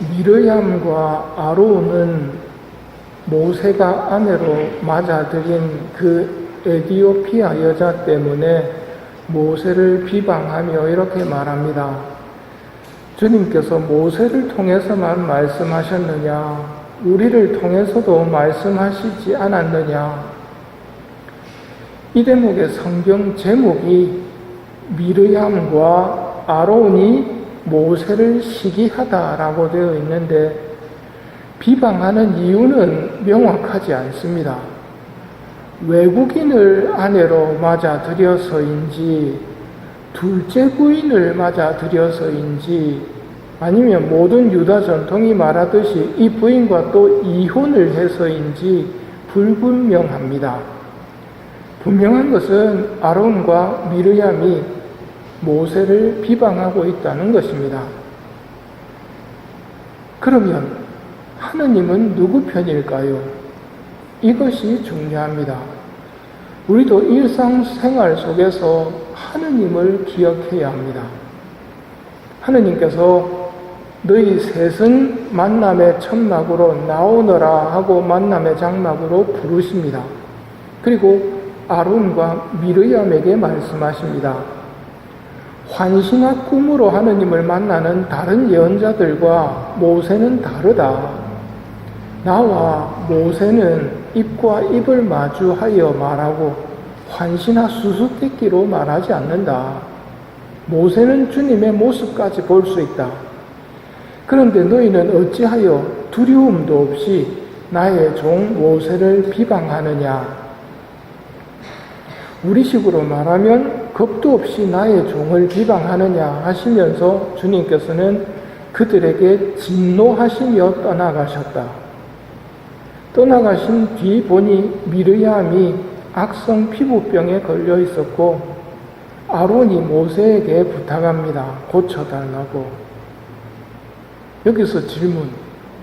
미르얌과 아론은 모세가 아내로 맞아들인 그 에디오피아 여자 때문에 모세를 비방하며 이렇게 말합니다. 주님께서 모세를 통해서만 말씀하셨느냐? 우리를 통해서도 말씀하시지 않았느냐? 이 대목의 성경 제목이 미르얌과 아론이 모세를 시기하다라고 되어 있는데 비방하는 이유는 명확하지 않습니다. 외국인을 아내로 맞아들여서인지 둘째 부인을 맞아들여서인지 아니면 모든 유다 전통이 말하듯이 이 부인과 또 이혼을 해서인지 불분명합니다. 분명한 것은 아론과 미르얌이 모세를 비방하고 있다는 것입니다. 그러면 하느님은 누구 편일까요? 이것이 중요합니다. 우리도 일상생활 속에서 하느님을 기억해야 합니다. 하느님께서 너희 셋은 만남의 첫막으로 나오너라 하고 만남의 장막으로 부르십니다. 그리고 아론과 미르얌에게 말씀하십니다. 환시나 꿈으로 하느님을 만나는 다른 예언자들과 모세는 다르다. 나와 모세는 입과 입을 마주하여 말하고 환시나 수수께끼로 말하지 않는다. 모세는 주님의 모습까지 볼 수 있다. 그런데 너희는 어찌하여 두려움도 없이 나의 종 모세를 비방하느냐? 우리식으로 말하면 겁도 없이 나의 종을 비방하느냐 하시면서 주님께서는 그들에게 진노하시며 떠나가셨다. 떠나가신 뒤 보니 미르얌이 악성 피부병에 걸려 있었고 아론이 모세에게 부탁합니다. 고쳐달라고. 여기서 질문.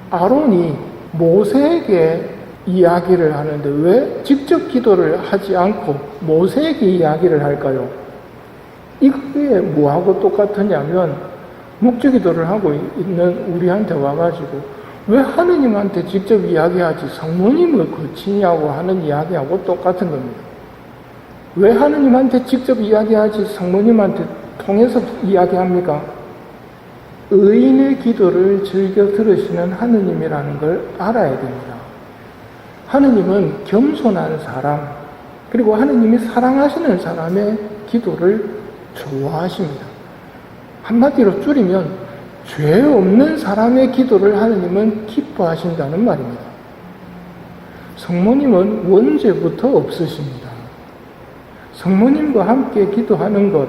아론이 모세에게 이야기를 하는데 왜 직접 기도를 하지 않고 모세에게 이야기를 할까요? 이게 뭐하고 똑같으냐면 묵주기도를 하고 있는 우리한테 와가지고 왜 하느님한테 직접 이야기하지 성모님을 거치냐고 하는 이야기하고 똑같은 겁니다. 왜 하느님한테 직접 이야기하지 성모님한테 통해서 이야기합니까? 의인의 기도를 즐겨 들으시는 하느님이라는 걸 알아야 됩니다. 하느님은 겸손한 사람, 그리고 하느님이 사랑하시는 사람의 기도를 좋아하십니다. 한마디로 줄이면 죄 없는 사람의 기도를 하느님은 기뻐하신다는 말입니다. 성모님은 원죄부터 없으십니다. 성모님과 함께 기도하는 것,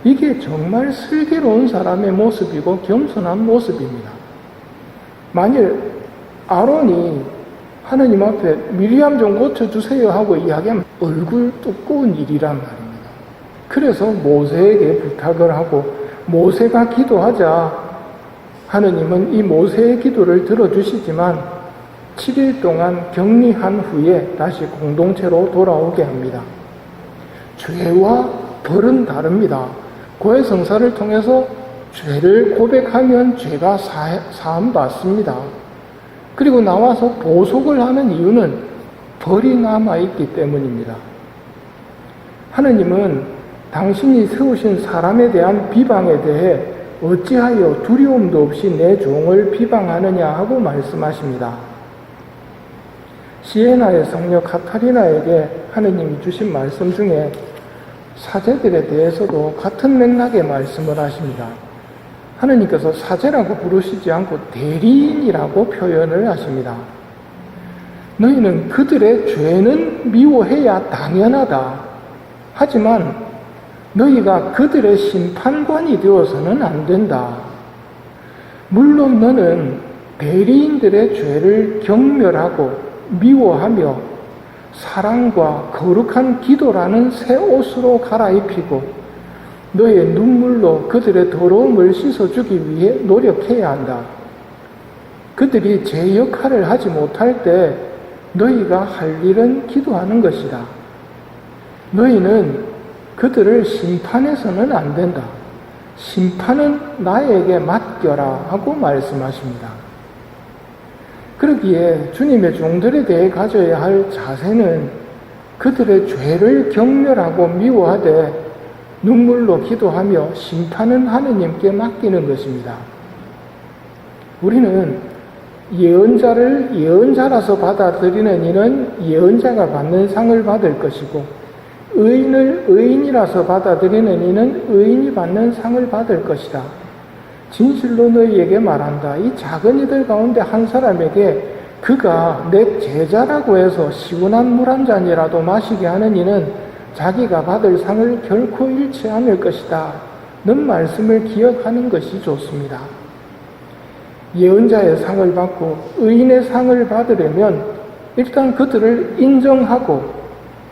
이게 정말 슬기로운 사람의 모습이고 겸손한 모습입니다. 만일 아론이 하느님 앞에 미리암 좀 고쳐주세요 하고 이야기하면 얼굴 두꺼운 일이란 말입니다. 그래서 모세에게 부탁을 하고 모세가 기도하자 하느님은 이 모세의 기도를 들어주시지만 7일 동안 격리한 후에 다시 공동체로 돌아오게 합니다. 죄와 벌은 다릅니다. 고해성사를 통해서 죄를 고백하면 죄가 사함받습니다. 그리고 나와서 보속을 하는 이유는 벌이 남아있기 때문입니다. 하느님은 당신이 세우신 사람에 대한 비방에 대해 어찌하여 두려움도 없이 내 종을 비방하느냐 하고 말씀하십니다. 시에나의 성녀 카타리나에게 하느님이 주신 말씀 중에 사제들에 대해서도 같은 맥락의 말씀을 하십니다. 하느님께서 사제라고 부르시지 않고 대리인이라고 표현을 하십니다. 너희는 그들의 죄는 미워해야 당연하다. 하지만 너희가 그들의 심판관이 되어서는 안 된다. 물론 너는 대리인들의 죄를 경멸하고 미워하며 사랑과 거룩한 기도라는 새 옷으로 갈아입히고 너의 눈물로 그들의 더러움을 씻어주기 위해 노력해야 한다. 그들이 제 역할을 하지 못할 때 너희가 할 일은 기도하는 것이다. 너희는 그들을 심판해서는 안 된다. 심판은 나에게 맡겨라 하고 말씀하십니다. 그러기에 주님의 종들에 대해 가져야 할 자세는 그들의 죄를 경멸하고 미워하되 눈물로 기도하며 심판은 하느님께 맡기는 것입니다. 우리는 예언자를 예언자라서 받아들이는 이는 예언자가 받는 상을 받을 것이고, 의인을 의인이라서 받아들이는 이는 의인이 받는 상을 받을 것이다. 진실로 너희에게 말한다. 이 작은 이들 가운데 한 사람에게 그가 내 제자라고 해서 시원한 물 한 잔이라도 마시게 하는 이는 자기가 받을 상을 결코 잃지 않을 것이다. 는 말씀을 기억하는 것이 좋습니다. 예언자의 상을 받고 의인의 상을 받으려면 일단 그들을 인정하고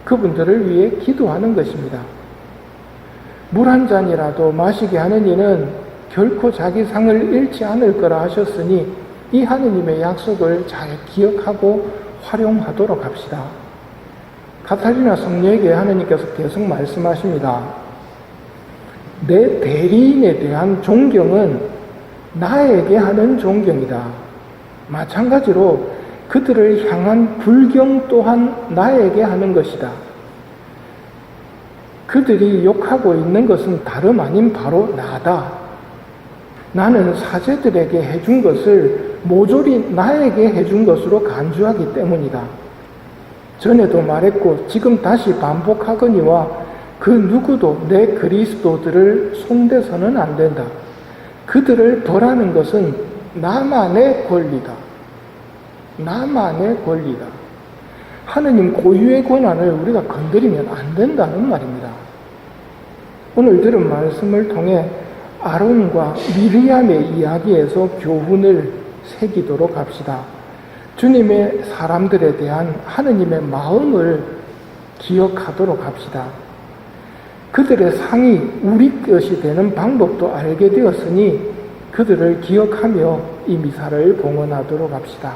그분들을 위해 기도하는 것입니다. 물 한 잔이라도 마시게 하는 이는 결코 자기 상을 잃지 않을 거라 하셨으니 이 하느님의 약속을 잘 기억하고 활용하도록 합시다. 카타리나 성녀에게 하느님께서 계속 말씀하십니다. 내 대리인에 대한 존경은 나에게 하는 존경이다. 마찬가지로 그들을 향한 불경 또한 나에게 하는 것이다. 그들이 욕하고 있는 것은 다름 아닌 바로 나다. 나는 사제들에게 해준 것을 모조리 나에게 해준 것으로 간주하기 때문이다. 전에도 말했고 지금 다시 반복하거니와 그 누구도 내 그리스도들을 손대서는 안 된다. 그들을 벌하는 것은 나만의 권리다. 나만의 권리다. 하느님 고유의 권한을 우리가 건드리면 안 된다는 말입니다. 오늘 들은 말씀을 통해 아론과 미리암의 이야기에서 교훈을 새기도록 합시다. 주님의 사람들에 대한 하느님의 마음을 기억하도록 합시다. 그들의 상이 우리 것이 되는 방법도 알게 되었으니 그들을 기억하며 이 미사를 봉헌하도록 합시다.